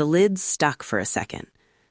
The lid stuck for a second.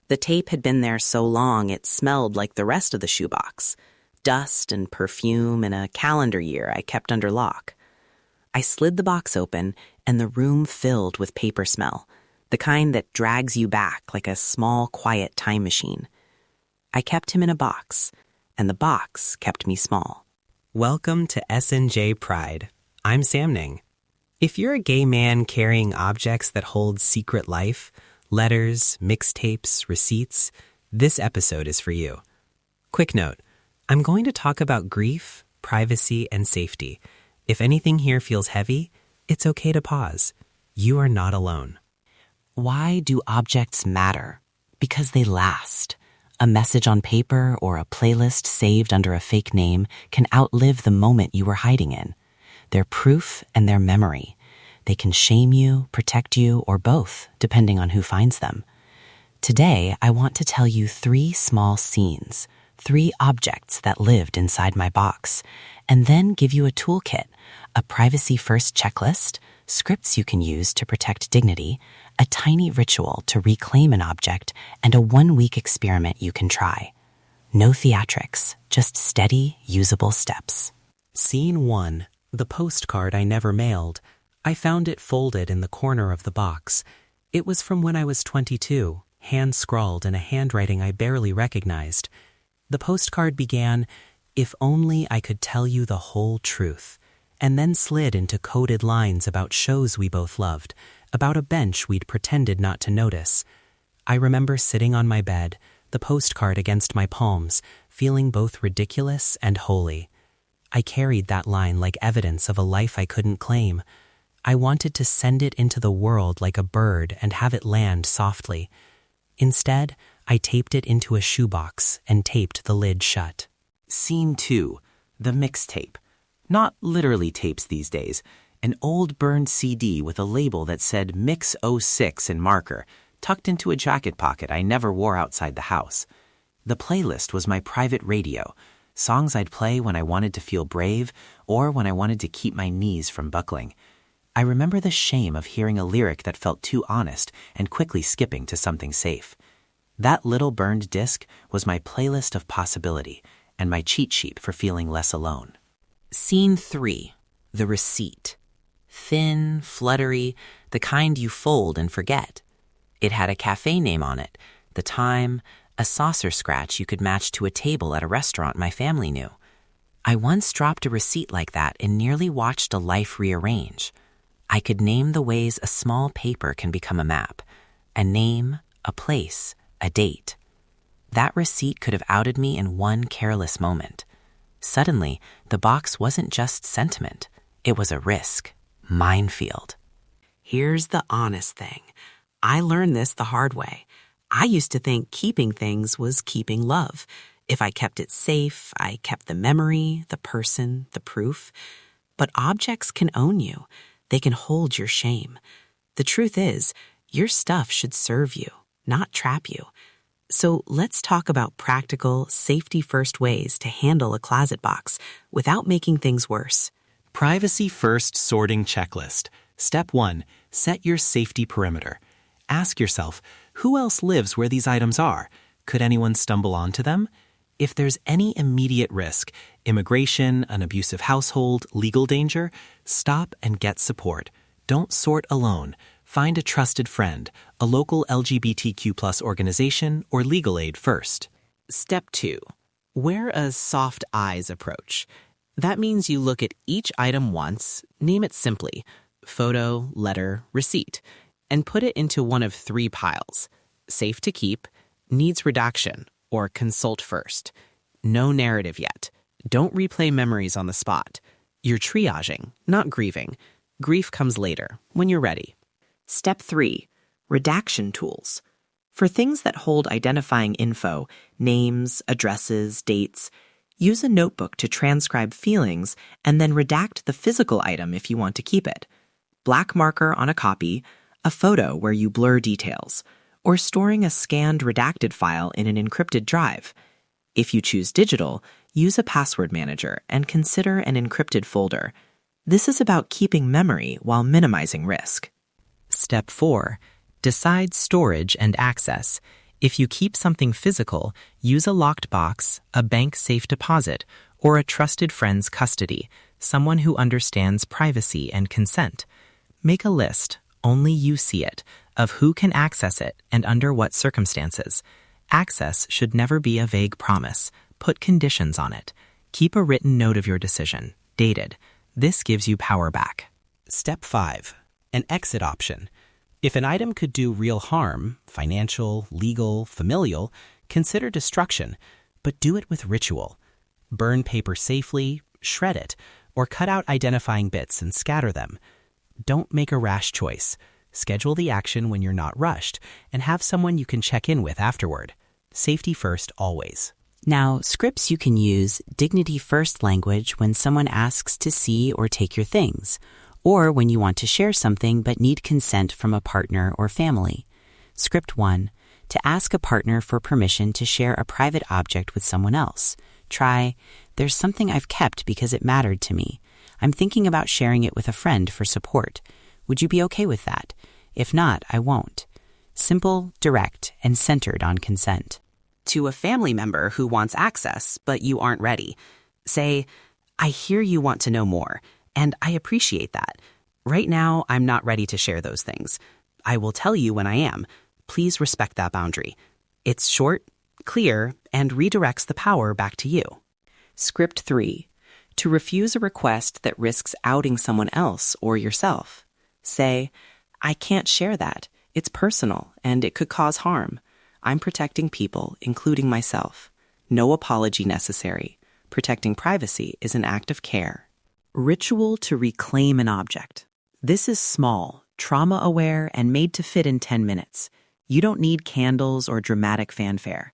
The tape had been there so long it smelled like the rest of the shoebox. Dust and perfume and a calendar year I kept under lock. I slid the box open and the room filled with paper smell, the kind that drags you back like a small, quiet time machine. I kept him in a box, and the box kept me small. Welcome to S&J Pride. I'm Sam Ning. If you're a gay man carrying objects that hold secret life, letters, mixtapes, receipts, this episode is for you. Quick note, I'm going to talk about grief, privacy, and safety. If anything here feels heavy, it's okay to pause. You are not alone. Why do objects matter? Because they last. A message on paper or a playlist saved under a fake name can outlive the moment you were hiding in. They're proof and they're memory. They can shame you, protect you, or both, depending on who finds them. Today, I want to tell you 3 small scenes, 3 objects that lived inside my box, and then give you a toolkit, a privacy-first checklist, scripts you can use to protect dignity, a tiny ritual to reclaim an object, and a 1-week experiment you can try. No theatrics, just steady, usable steps. Scene 1. The postcard I never mailed. I found it folded in the corner of the box. It was from when I was 22, hand-scrawled in a handwriting I barely recognized. The postcard began, "If only I could tell you the whole truth," and then slid into coded lines about shows we both loved, about a bench we'd pretended not to notice. I remember sitting on my bed, the postcard against my palms, feeling both ridiculous and holy. I carried that line like evidence of a life I couldn't claim. I wanted to send it into the world like a bird and have it land softly. Instead, I taped it into a shoebox and taped the lid shut. Scene 2. The mixtape. Not literally tapes these days. An old burned CD with a label that said Mix 06 in marker, tucked into a jacket pocket I never wore outside the house. The playlist was my private radio, songs I'd play when I wanted to feel brave or when I wanted to keep my knees from buckling. I remember the shame of hearing a lyric that felt too honest and quickly skipping to something safe. That little burned disc was my playlist of possibility and my cheat sheet for feeling less alone. Scene 3. The receipt. Thin, fluttery, the kind you fold and forget. It had a cafe name on it, the time, a saucer scratch you could match to a table at a restaurant my family knew. I once dropped a receipt like that and nearly watched a life rearrange. I could name the ways a small paper can become a map. A name, a place, a date. That receipt could have outed me in one careless moment. Suddenly, the box wasn't just sentiment. It was a risk. Minefield. Here's the honest thing. I learned this the hard way. I used to think keeping things was keeping love. If I kept it safe, I kept the memory, the person, the proof. But objects can own you. They can hold your shame. The truth is, your stuff should serve you, not trap you. So let's talk about practical, safety-first ways to handle a closet box without making things worse. Privacy-first sorting checklist. Step 1. Set your safety perimeter. Ask yourself, who else lives where these items are? Could anyone stumble onto them? If there's any immediate risk, immigration, an abusive household, legal danger, stop and get support. Don't sort alone. Find a trusted friend, a local LGBTQ+ organization, or legal aid first. Step 2. Wear a soft eyes approach. That means you look at each item once, name it simply, photo, letter, receipt, and put it into one of 3 piles. Safe to keep, needs redaction, or consult first. No narrative yet. Don't replay memories on the spot. You're triaging, not grieving. Grief comes later, when you're ready. Step 3. Redaction tools. For things that hold identifying info, names, addresses, dates, use a notebook to transcribe feelings and then redact the physical item if you want to keep it. Black marker on a copy, a photo where you blur details, or storing a scanned redacted file in an encrypted drive. If you choose digital, use a password manager and consider an encrypted folder. This is about keeping memory while minimizing risk. Step 4. Decide storage and access. If you keep something physical, use a locked box, a bank-safe deposit, or a trusted friend's custody, someone who understands privacy and consent. Make a list, only you see it, of who can access it and under what circumstances. Access should never be a vague promise. Put conditions on it. Keep a written note of your decision, dated. This gives you power back. Step 5. An exit option. If an item could do real harm, financial, legal, familial, consider destruction, but do it with ritual. Burn paper safely, shred it, or cut out identifying bits and scatter them. Don't make a rash choice. Schedule the action when you're not rushed, and have someone you can check in with afterward. Safety first always. Now, scripts you can use dignity first language when someone asks to see or take your things, or when you want to share something but need consent from a partner or family. Script 1. To ask a partner for permission to share a private object with someone else. Try, there's something I've kept because it mattered to me. I'm thinking about sharing it with a friend for support. Would you be okay with that? If not, I won't. Simple, direct, and centered on consent. To a family member who wants access, but you aren't ready. Say, I hear you want to know more, and I appreciate that. Right now, I'm not ready to share those things. I will tell you when I am. Please respect that boundary. It's short, clear, and redirects the power back to you. Script 3. To refuse a request that risks outing someone else or yourself. Say, I can't share that. It's personal, and it could cause harm. I'm protecting people, including myself. No apology necessary. Protecting privacy is an act of care. Ritual to reclaim an object. This is small, trauma-aware, and made to fit in 10 minutes. You don't need candles or dramatic fanfare.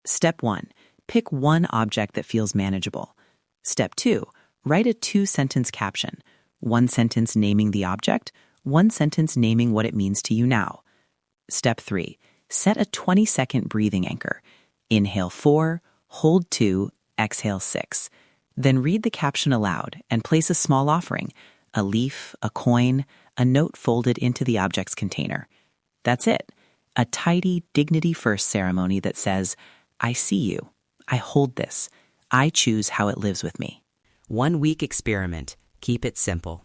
Step 1. Pick one object that feels manageable. Step 2. Write a 2-sentence caption. 1 sentence naming the object, 1 sentence naming what it means to you now. Step 3. Set a 20-second breathing anchor. Inhale 4, hold 2, exhale 6. Then read the caption aloud and place a small offering, a leaf, a coin, a note folded into the object's container. That's it. A tidy, dignity-first ceremony that says, I see you. I hold this. I choose how it lives with me. 1-week experiment. Keep it simple.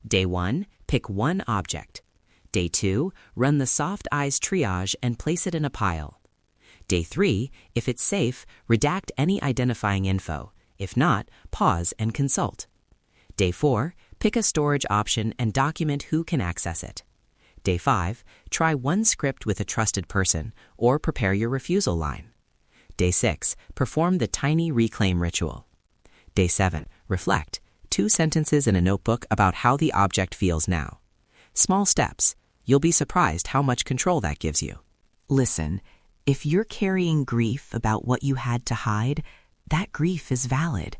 Day 1, pick one object. Day 2, run the soft eyes triage and place it in a pile. Day 3, if it's safe, redact any identifying info. If not, pause and consult. Day 4, pick a storage option and document who can access it. Day 5, try one script with a trusted person or prepare your refusal line. Day 6, perform the tiny reclaim ritual. Day 7, reflect. 2 sentences in a notebook about how the object feels now. Small steps. You'll be surprised how much control that gives you. Listen, if you're carrying grief about what you had to hide, that grief is valid.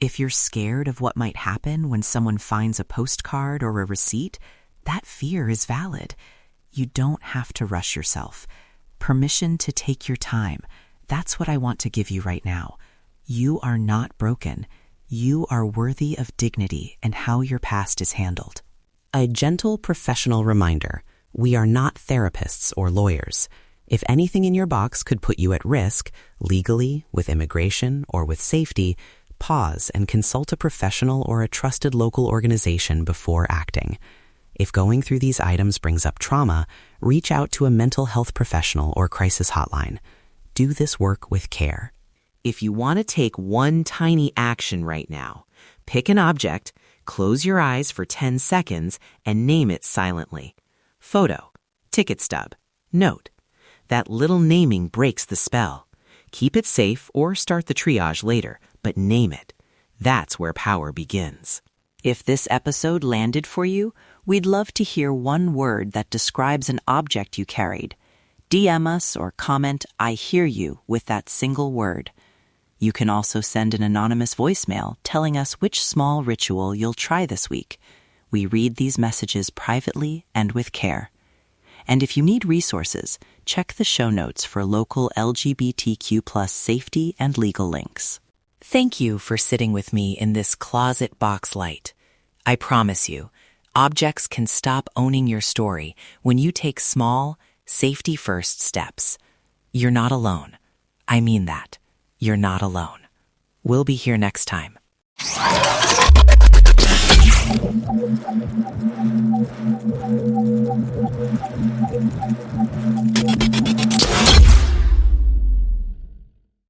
If you're scared of what might happen when someone finds a postcard or a receipt, that fear is valid. You don't have to rush yourself. Permission to take your time. That's what I want to give you right now. You are not broken. You are worthy of dignity and how your past is handled. A gentle professional reminder, we are not therapists or lawyers. If anything in your box could put you at risk, legally, with immigration, or with safety, pause and consult a professional or a trusted local organization before acting. If going through these items brings up trauma, reach out to a mental health professional or crisis hotline. Do this work with care. If you want to take one tiny action right now, pick an object, close your eyes for 10 seconds, and name it silently. Photo, ticket stub, note. That little naming breaks the spell. Keep it safe or start the triage later, but name it. That's where power begins. If this episode landed for you, we'd love to hear one word that describes an object you carried. DM us or comment, I hear you, with that single word. You can also send an anonymous voicemail telling us which small ritual you'll try this week. We read these messages privately and with care. And if you need resources, check the show notes for local LGBTQ+ safety and legal links. Thank you for sitting with me in this closet box light. I promise you, Objects can stop owning your story when you take small, safety-first steps. You're not alone. I mean that. You're not alone. We'll be here next time.